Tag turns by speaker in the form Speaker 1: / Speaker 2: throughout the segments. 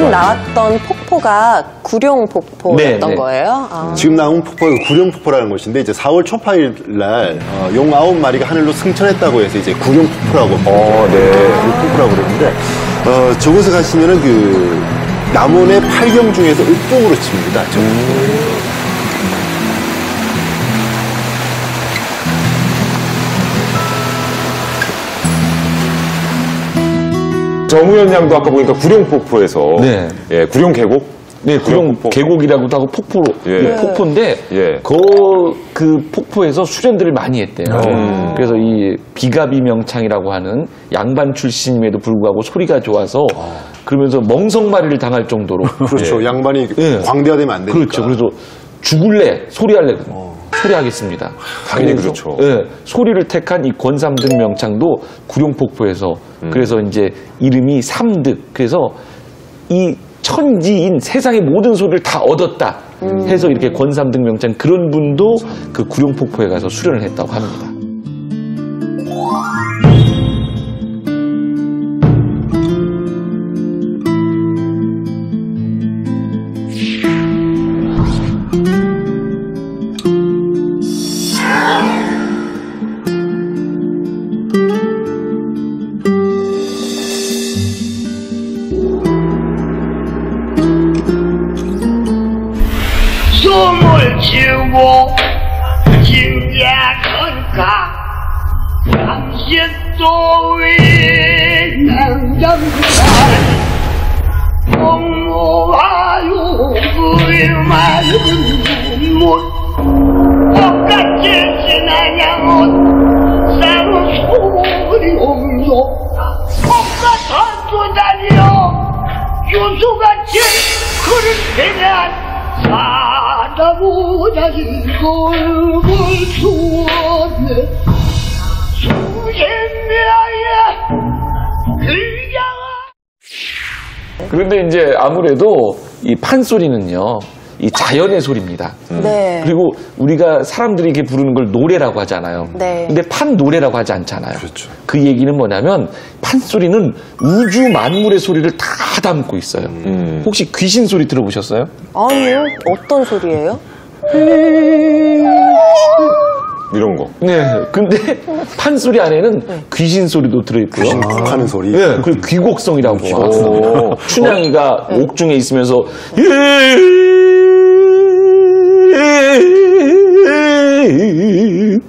Speaker 1: 방금 나왔던 폭포가 구룡폭포였던 거예요? 아.
Speaker 2: 지금 나온 폭포가 구룡폭포라는 곳인데 이제 4월 초파일 날 용 9마리가 하늘로 승천했다고 해서 이제 구룡폭포라고 구룡폭포라고 그러는데 저곳에 가시면은 그 남원의 8경 중에서 읍봉으로 칩니다.
Speaker 3: 정우현 양도 아까 보니까 구룡폭포에서
Speaker 4: 네.
Speaker 3: 예, 구룡계곡?
Speaker 4: 네, 구룡계곡이라고도 하고 폭포인데 그 폭포에서 수련들을 많이 했대요. 그래서 이 비가비명창이라고 하는 양반 출신임에도 불구하고 소리가 좋아서 그러면서 멍석마리를 당할 정도로
Speaker 2: 그렇죠. 양반이 광대화되면 안 되니까.
Speaker 4: 그렇죠. 그래서 죽을래 소리할래 소리하겠습니다.
Speaker 3: 당연히 그렇죠.
Speaker 4: 소리를 택한 이 권삼득 명창도 구룡폭포에서 그래서 이제 이름이 삼득. 그래서 이 천지인 세상의 모든 소리를 다 얻었다 해서 이렇게 권삼득 명창 그런 분도 그 구룡폭포에 가서 수련을 했다고 합니다.
Speaker 5: 숨을 치우고 진작한가 당신도 위 남장산 공무하유 그의 맑은 눈물 똑같이 지나냐면 싸로 소리 옮겨 똑같은 두다리여 유수같이 그릇 되면 사다보다 이걸걸 추웠네 수십명의 글자가
Speaker 4: 그런데 이제 아무래도 이 판소리는요, 이 자연의 소리입니다.
Speaker 1: 네.
Speaker 4: 그리고 우리가 사람들이 이렇게 부르는 걸 노래라고 하잖아요.
Speaker 1: 네.
Speaker 4: 근데 판노래라고 하지 않잖아요.
Speaker 2: 그렇죠.
Speaker 4: 그 얘기는 뭐냐면 판소리는 우주 만물의 소리를 다 담고 있어요. 혹시 귀신 소리 들어보셨어요?
Speaker 1: 아니요. 어떤 소리예요?
Speaker 3: 이런 거.
Speaker 4: 네. 근데 판소리 안에는 귀신 소리도 들어있고요.
Speaker 2: 귀신 하는 소리.
Speaker 4: 네. 그리고 귀곡성이라고. 춘향이가 옥중에 있으면서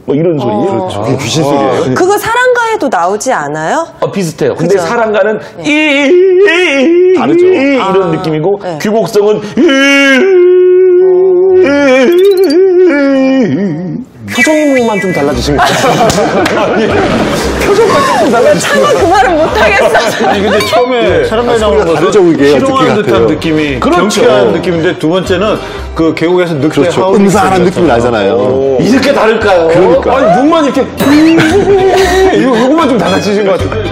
Speaker 4: 뭐 이런 소리.
Speaker 2: 그렇죠. 그게 귀신 소리예요.
Speaker 1: 그거 사랑가에도 나오지 않아요?
Speaker 4: 비슷해요. 근데
Speaker 1: 그죠?
Speaker 4: 사랑가는
Speaker 2: 다르죠.
Speaker 4: 이런 느낌이고
Speaker 1: 네.
Speaker 4: 귀곡성은 표정만 좀 달라지시면 표정만 조금 달라지시면
Speaker 1: 차마 그 말은 못하겠어.
Speaker 6: 아니 근데 처음에 사랑가에 나오는
Speaker 2: 다르죠,
Speaker 6: 것은
Speaker 2: 이게.
Speaker 6: 희롱하는
Speaker 2: 어떻게
Speaker 6: 듯한
Speaker 2: 같아요.
Speaker 6: 느낌이
Speaker 4: 그렇죠.
Speaker 6: 경쾌한 느낌인데 두 번째는 그 계곡에서 늑대
Speaker 2: 그렇죠.
Speaker 6: 하울링
Speaker 2: 음산한
Speaker 6: 소리
Speaker 2: 느낌이 나잖아요.
Speaker 4: 이렇게 다를까요?
Speaker 2: 그러니까.
Speaker 4: 아니 눈만 이렇게 요거만 좀 달라지신 것 같아요.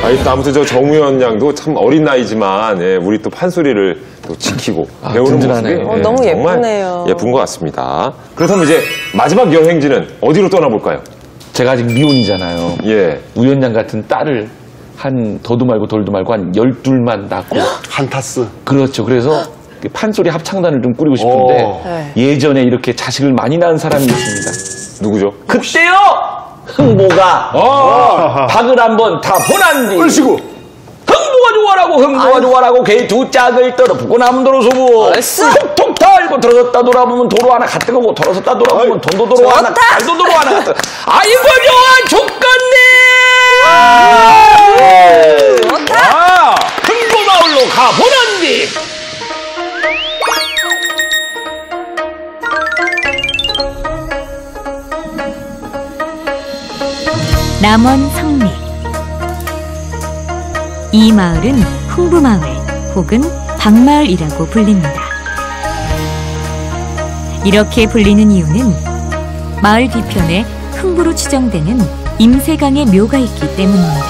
Speaker 3: 일단 아무튼 저 정우현 양도 참 어린 나이지만 우리 또 판소리를 또 지키고 배우는
Speaker 4: 든든하네.
Speaker 3: 모습이
Speaker 1: 너무
Speaker 3: 정말
Speaker 1: 예쁘네요.
Speaker 3: 예쁜 것 같습니다. 그렇다면 이제 마지막 여행지는 어디로 떠나볼까요?
Speaker 4: 제가 아직 미혼이잖아요.
Speaker 3: 예.
Speaker 4: 우연양 같은 딸을 한 더도 말고 덜도 말고 한 12만 낳고
Speaker 2: 한타스.
Speaker 4: 그렇죠. 그래서 판소리 합창단을 좀 꾸리고 싶은데
Speaker 1: 네.
Speaker 4: 예전에 이렇게 자식을 많이 낳은 사람이 있습니다.
Speaker 3: 누구죠?
Speaker 4: 그때요 흥보가 닭을 한번 다 보난 뒤
Speaker 2: 얼씨구.
Speaker 4: 흥보가 좋아라고 개 두 짝을 떨어붙고 남도로 소부 톡톡 달고 들어섰다 돌아보면 도로 하나 갔다 오고 돌아섰다 돌아보면 돈도 도로 하나 달도 도로 하나 갔다 아이고 좋아 좋겠네 흥보마을로 가보난 뒤
Speaker 7: 남원 성리. 이 마을은 흥부마을 혹은 박마을이라고 불립니다. 이렇게 불리는 이유는 마을 뒤편에 흥부로 추정되는 임세강의 묘가 있기 때문입니다.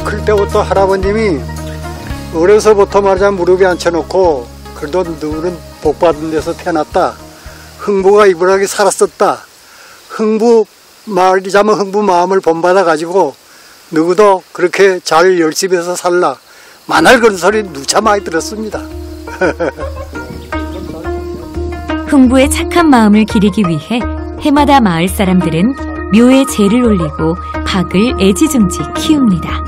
Speaker 8: 클 때부터 할아버님이 어려서부터 말하자면 무릎에 앉혀놓고 그래도 너는 복받은 데서 태어났다. 흥부가 이불하게 살았었다. 흥부 말하자면 흥부 마음을 본받아가지고 누구도 그렇게 잘 열심히 해서 살라. 만날 그런 소리 누차 많이 들었습니다.
Speaker 7: 흥부의 착한 마음을 기리기 위해 해마다 마을 사람들은 묘에 제를 올리고 박을 애지중지 키웁니다.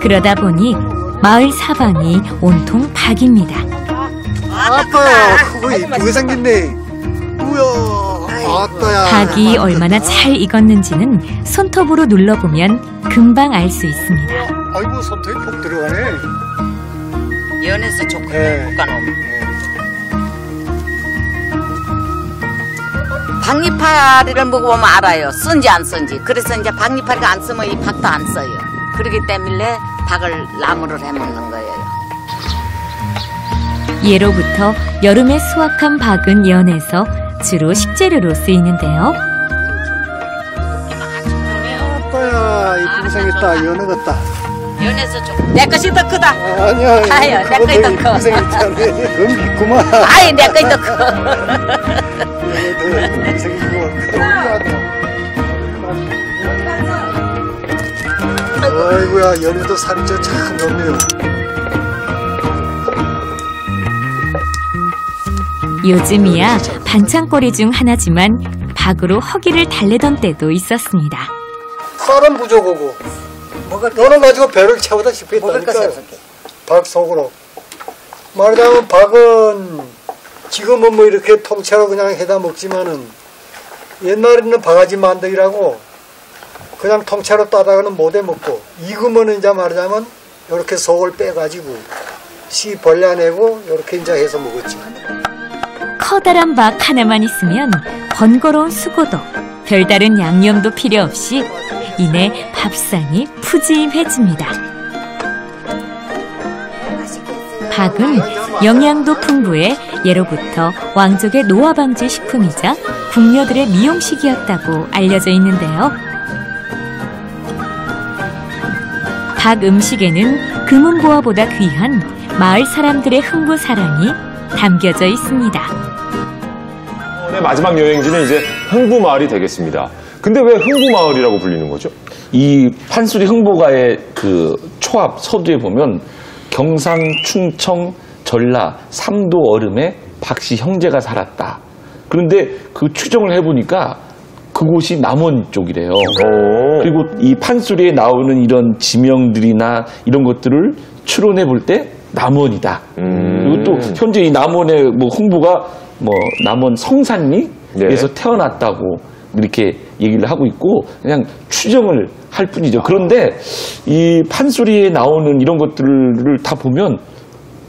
Speaker 7: 그러다 보니 마을 사방이 온통 박입니다.
Speaker 8: 아빠야, 그거 이쁘게 생겼네. 우야, 아빠야.
Speaker 7: 박이 얼마나 잘 익었는지는 손톱으로 눌러보면 금방 알 수 있습니다.
Speaker 8: 아이고, 손톱이 푹 들어가네.
Speaker 9: 연해서 좋고
Speaker 8: 네.
Speaker 9: 볶아놓으면. 박리파리를 먹어보면 알아요. 쓴지 안 쓴지. 그래서 이제 박리파리가 안 쓰면 이 박도 안 써요. 그렇기 때문에 박을 나무를 해먹는 거예요.
Speaker 7: 예로부터 여름에 수확한 박은 연해서 주로 식재료로 쓰이는데요.
Speaker 8: 아빠야, 이쁘게 생겼다. 연어 같다.
Speaker 9: 연해서 좋고. 내 것이 더 크다.
Speaker 8: 아니야,
Speaker 9: 아유, 내 것이 더 커.
Speaker 8: 이쁘게 생겼잖아. 그럼 있구만.
Speaker 9: 아이, 내 것이 더 커.
Speaker 8: 이쁘게 생긴 거 아이고야, 연어도 살이 참 높네요.
Speaker 7: 요즘이야 반찬거리 중 하나지만 박으로 허기를 달래던 때도 있었습니다.
Speaker 8: 사람 부족하고 너는 가지고 배를 채우다시피
Speaker 9: 먹을 것이
Speaker 8: 했다니까요.
Speaker 9: 없었게.
Speaker 8: 박 속으로 말하자면 박은 지금은 뭐 이렇게 통째로 그냥 해다 먹지만은 옛날에는 바가지 만들기라고 그냥 통째로 따다가는 못해 먹고 익으면은 이제 말하자면 이렇게 속을 빼가지고 씨 벌려내고 이렇게 이제 해서 먹었지.
Speaker 7: 커다란 박 하나만 있으면 번거로운 수고도 별다른 양념도 필요 없이 이내 밥상이 푸짐해집니다. 박은 영양도 풍부해 예로부터 왕족의 노화방지 식품이자 궁녀들의 미용식이었다고 알려져 있는데요. 박 음식에는 금은보화보다 귀한 마을 사람들의 흥부 사랑이 담겨져 있습니다.
Speaker 3: 네, 마지막 여행지는 이제 흥부마을이 되겠습니다. 근데 왜 흥부마을이라고 불리는 거죠?
Speaker 4: 이 판수리 흥보가의 그 초합 서두에 보면 경상, 충청, 전라, 삼도 얼음에 박씨 형제가 살았다. 그런데 그 추정을 해보니까 그곳이 남원 쪽이래요. 그리고 이 판수리에 나오는 이런 지명들이나 이런 것들을 추론해 볼 때 남원이다. 그리고 또 현재 이 남원의 뭐 흥부가 뭐 남원 성산리에서 태어났다고 이렇게 얘기를 하고 있고 그냥 추정을 할 뿐이죠. 그런데 이 판소리에 나오는 이런 것들을 다 보면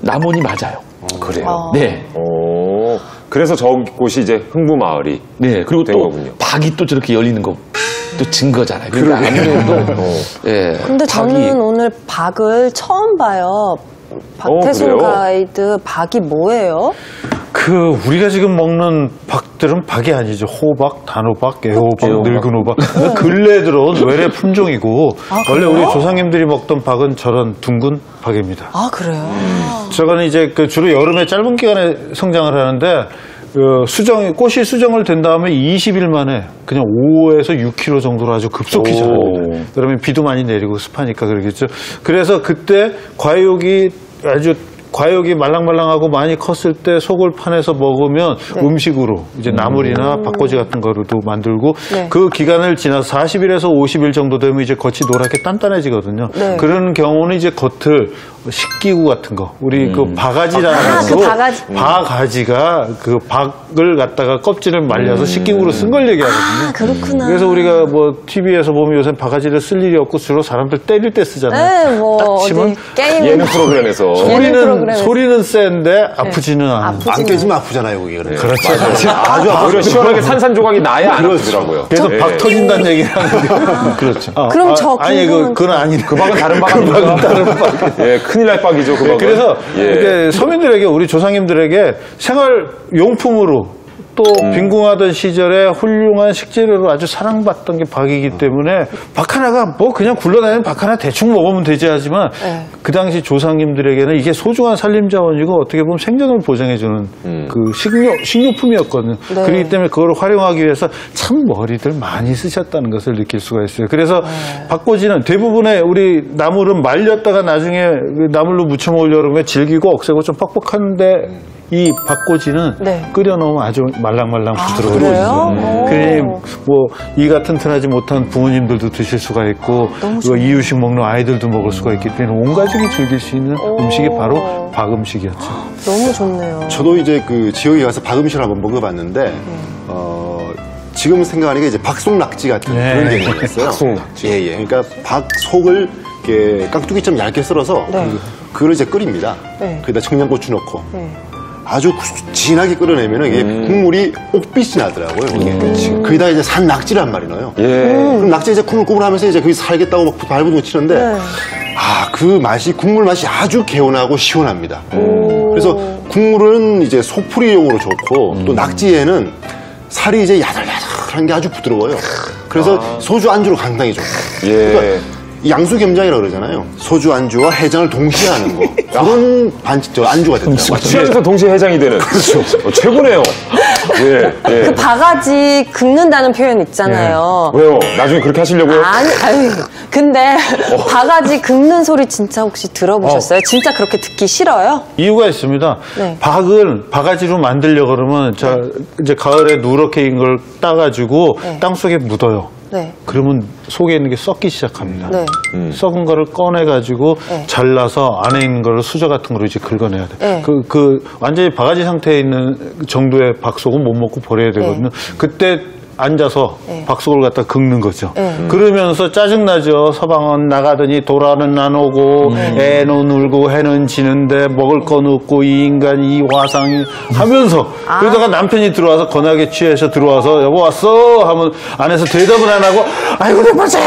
Speaker 4: 남원이 맞아요.
Speaker 3: 그래요?
Speaker 4: 네.
Speaker 3: 그래서 저곳이 이제 흥부마을이
Speaker 4: 네. 그리고
Speaker 3: 된
Speaker 4: 또
Speaker 3: 거군요.
Speaker 4: 박이 또 저렇게 열리는 거 또 증거잖아요. 그러니까 아무래도 예.
Speaker 1: 근데
Speaker 4: 박이
Speaker 1: 저는 오늘 박을 처음 봐요. 박태순
Speaker 3: 그래요?
Speaker 1: 가이드 박이 뭐예요?
Speaker 6: 우리가 지금 먹는 박들은 박이 아니죠. 호박, 단호박, 애호박, 늙은 호박. 근래에 들어온 외래 품종이고 원래 우리 조상님들이 먹던 박은 저런 둥근 박입니다.
Speaker 1: 아, 그래요?
Speaker 6: 저거는 이제 주로 여름에 짧은 기간에 성장을 하는데 꽃이 수정을 된 다음에 20일 만에 그냥 5에서 6kg 정도로 아주 급속히 자랍니다. 그러면 비도 많이 내리고 습하니까 그러겠죠. 그래서 그때 과육이 말랑말랑하고 많이 컸을 때 속을 파내서 먹으면 음식으로 이제 나물이나 박꼬지 같은 거로도 만들고 그 기간을 지나서 40일에서 50일 정도 되면 이제 겉이 노랗게 단단해지거든요. 그런 경우는 이제 겉을 식기구 같은 거 우리 그 바가지라는
Speaker 1: 그 바가지.
Speaker 6: 바가지가 그 박을 갖다가 껍질을 말려서 식기구로 쓴 걸 얘기하거든요.
Speaker 1: 아, 그렇구나.
Speaker 6: 그래서 우리가 뭐 TV에서 보면 요새 바가지를 쓸 일이 없고 주로 사람들 때릴 때 쓰잖아요.
Speaker 1: 네, 뭐
Speaker 6: 딱 치면
Speaker 1: 어디 게임
Speaker 3: 예능 프로그램에서
Speaker 6: 소리는 센데 아프지는 않아.
Speaker 2: 안 깨지면 아프잖아요, 그게.
Speaker 6: 그렇죠.
Speaker 3: 아주 오히려 시원하게 산산조각이 나야 안 아프더라고요.
Speaker 6: 그래서 박 터진다는 얘기를 하는데. 그렇죠.
Speaker 1: 그럼 저
Speaker 6: 아니, 그건 아니네.
Speaker 3: 그 박은 다른 박
Speaker 6: 그
Speaker 3: 아닙니까?
Speaker 6: 박은 다른 박.
Speaker 3: 예, 큰일 날 박이죠, 그 박은.
Speaker 6: 그래서
Speaker 3: 예.
Speaker 6: 이게 서민들에게 우리 조상님들에게 생활 용품으로 또 빈궁하던 시절에 훌륭한 식재료로 아주 사랑받던 게 박이기 때문에 박 하나가 뭐 그냥 굴러다니는 박 하나 대충 먹으면 되지 하지만 그 당시 조상님들에게는 이게 소중한 산림자원이고 어떻게 보면 생존을 보장해주는 그 식료품이었거든요.
Speaker 1: 네.
Speaker 6: 그렇기 때문에 그걸 활용하기 위해서 참 머리들 많이 쓰셨다는 것을 느낄 수가 있어요. 그래서 박꼬지는 대부분의 우리 나물은 말렸다가 나중에 나물로 무쳐 먹으려고 하면 질기고 억세고 좀 뻑뻑한데 이 박꼬지는
Speaker 1: 네.
Speaker 6: 끓여 넣으면 아주 말랑말랑 부드러워요.
Speaker 1: 그래요?
Speaker 6: 그러니 뭐 이가 튼튼하지 못한 부모님들도 드실 수가 있고 또 이유식 먹는 아이들도 먹을 수가 있기 때문에 온 가족이 즐길 수 있는 음식이 바로 박 음식이었죠.
Speaker 1: 너무 좋네요.
Speaker 2: 저도 이제 그 지역에 가서 박 음식을 한번 먹어봤는데 지금 생각하니까 이제 박속낙지 같은 그런 개념이었어요.
Speaker 3: 박속낙지.
Speaker 2: 예. 그러니까 박 속을 이렇게 깍두기처럼 얇게 썰어서 그걸 이제 끓입니다. 거기다 청양고추 넣고 아주 진하게 끓여내면 이게 국물이 옥빛이 나더라고요. 거기다 이제 산 낙지란 말이 나요. 그럼 낙지 이제 꾸물꾸물하면서 이제 거기 살겠다고 막 발부둥 치는데 그 맛이 국물 맛이 아주 개운하고 시원합니다. 그래서 국물은 이제 속풀이용으로 좋고 또 낙지에는 살이 이제 야들야들한 게 아주 부드러워요. 그래서 소주 안주로 상당히 좋고. 그러니까 양수겸장이라고 그러잖아요. 소주 안주와 해장을 동시에 하는 거. 그런 안주가 됐더라고요.
Speaker 3: 취해서 동시에 해장이 되는. 그렇죠. 최고네요.
Speaker 1: 그 바가지 긁는다는 표현 있잖아요.
Speaker 3: 왜요? 나중에 그렇게 하시려고요?
Speaker 1: 아니, 근데 바가지 긁는 소리 진짜 혹시 들어보셨어요? 진짜 그렇게 듣기 싫어요?
Speaker 6: 이유가 있습니다.
Speaker 1: 네.
Speaker 6: 박을 바가지로 만들려고 그러면 이제 가을에 누렇게 인 걸 따가지고 땅속에 묻어요.
Speaker 1: 네.
Speaker 6: 그러면 속에 있는 게 썩기 시작합니다.
Speaker 1: 네.
Speaker 6: 썩은 거를 꺼내가지고 잘라서 안에 있는 거를 수저 같은 거로 이제 긁어내야 돼.
Speaker 1: 네.
Speaker 6: 완전히 바가지 상태에 있는 정도의 박속은 못 먹고 버려야 되거든요. 그때 앉아서 박속을 갖다 긁는 거죠. 그러면서 짜증나죠. 서방은 나가더니 돌아는 안 오고 애는 울고 해는 지는데 먹을 건 없고 이 인간 이 화상이 하면서 그러다가 남편이 들어와서 건하게 취해서 들어와서 여보 왔어 하면 안에서 대답은 안 하고 아이고 내 맞아.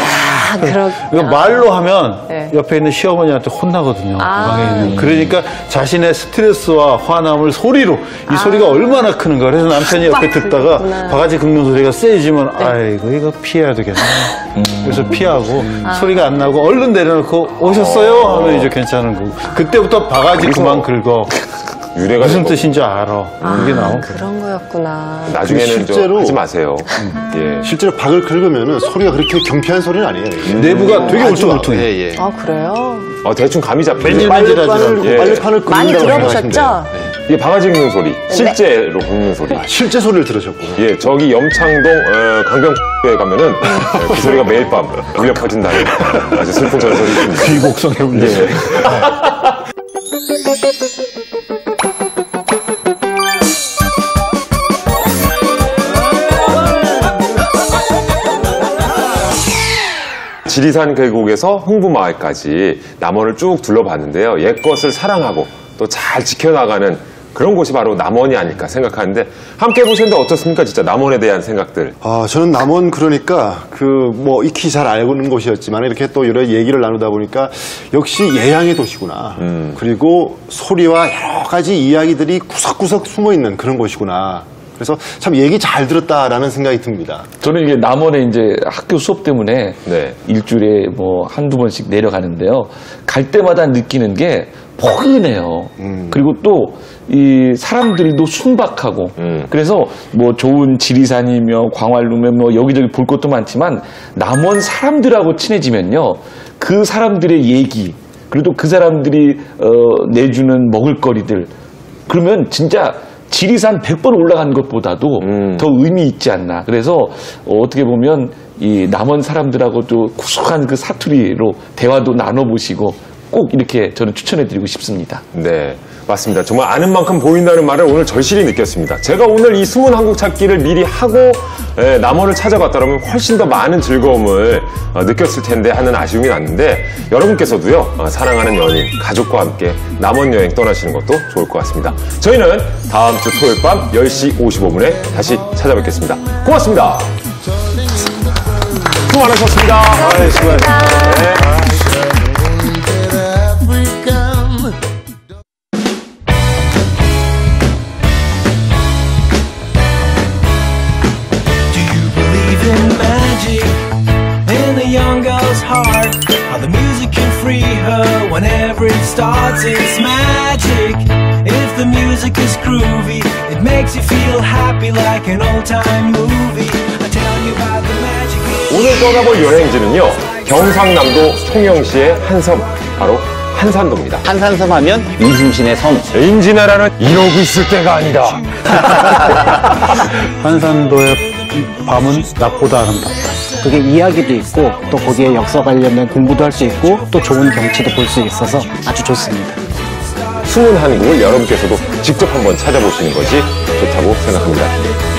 Speaker 6: 그러니까 말로 하면 옆에 있는 시어머니한테 혼나거든요. 방에 있는. 그러니까 자신의 스트레스와 화남을 소리로 이 소리가 얼마나 크는가. 그래서 남편이 옆에 듣다가 바가지 긁는 소리가 세지면 아이고 이거 피해야 되겠네. 그래서 피하고 소리가 안 나고 얼른 내려놓고 오셨어요 하면 이제 괜찮은 거고. 그때부터 바가지 그만 긁어.
Speaker 3: 유래가
Speaker 6: 무슨 뜻인지 알아. 그게 나오고.
Speaker 1: 그런 거였구나.
Speaker 3: 나중에는
Speaker 2: 실제로
Speaker 3: 하지 마세요.
Speaker 2: 실제로 박을 긁으면 소리가 그렇게 경쾌한 소리는 아니에요.
Speaker 6: 내부가 되게 울퉁울퉁해.
Speaker 1: 아, 그래요?
Speaker 3: 대충 감이 잡히네요.
Speaker 2: 빨래판을
Speaker 1: 많이
Speaker 2: 긁는다고
Speaker 1: 들어보셨죠?
Speaker 3: 이게 바가지 긁는 소리, 실제로 긁는 소리.
Speaker 2: 실제 소리를 들으셨구나.
Speaker 3: 저기 염창동 강병에 가면은 그 소리가 매일 밤 울려 퍼진다는 아주 슬픈 전설이 있습니다.
Speaker 6: 귀곡성에 울려.
Speaker 3: 지리산 계곡에서 흥부마을까지 남원을 쭉 둘러봤는데요. 옛것을 사랑하고 또 잘 지켜나가는 그런 곳이 바로 남원이 아닐까 생각하는데 함께 보셨는데 어떻습니까? 진짜 남원에 대한 생각들.
Speaker 2: 저는 남원 그러니까 익히 잘 알고 있는 곳이었지만 이렇게 또 여러 얘기를 나누다 보니까 역시 예양의 도시구나. 그리고 소리와 여러 가지 이야기들이 구석구석 숨어 있는 그런 곳이구나. 그래서 참 얘기 잘 들었다라는 생각이 듭니다.
Speaker 4: 저는 이게 남원에 이제 학교 수업 때문에 일주일에 한두 번씩 내려가는데요. 갈 때마다 느끼는 게 포근해요. 그리고 또 이 사람들도 순박하고 그래서 좋은 지리산이며 광활루며 여기저기 볼 것도 많지만 남원 사람들하고 친해지면요. 그 사람들의 얘기 그리고 그 사람들이 내주는 먹을거리들 그러면 진짜 지리산 100번 올라간 것보다도 더 의미 있지 않나. 그래서 어떻게 보면 이 남원 사람들하고도 구수한 그 사투리로 대화도 나눠보시고 꼭 이렇게 저는 추천해드리고 싶습니다.
Speaker 3: 네, 맞습니다. 정말 아는 만큼 보인다는 말을 오늘 절실히 느꼈습니다. 제가 오늘 이 숨은 한국 찾기를 미리 하고 남원을 찾아갔다면 훨씬 더 많은 즐거움을 느꼈을 텐데 하는 아쉬움이 났는데 여러분께서도요 사랑하는 연인, 가족과 함께 남원 여행 떠나시는 것도 좋을 것 같습니다. 저희는 다음 주 토요일 밤 10시 55분에 다시 찾아뵙겠습니다. 고맙습니다. 수고 많으셨습니다. 수고하셨습니다.
Speaker 10: something magic in the young girl's heart. How the music can free her whenever it starts. It's magic. If the music is groovy, it makes you feel happy like an old-time movie. I tell you about the magic.
Speaker 3: 오늘 떠나볼 여행지는요, 경상남도 통영시의 한 섬, 바로 한산도입니다.
Speaker 11: 한산섬 하면 이순신의 섬.
Speaker 3: 임진왜란은 이러고 있을 때가 아니다.
Speaker 6: 한산도의 밤은 낮보다 아름답다.
Speaker 11: 그게 이야기도 있고 또 거기에 역사 관련된 공부도 할 수 있고 또 좋은 경치도 볼 수 있어서 아주 좋습니다.
Speaker 3: 숨은 한국을 여러분께서도 직접 한번 찾아보시는 것이 좋다고 생각합니다.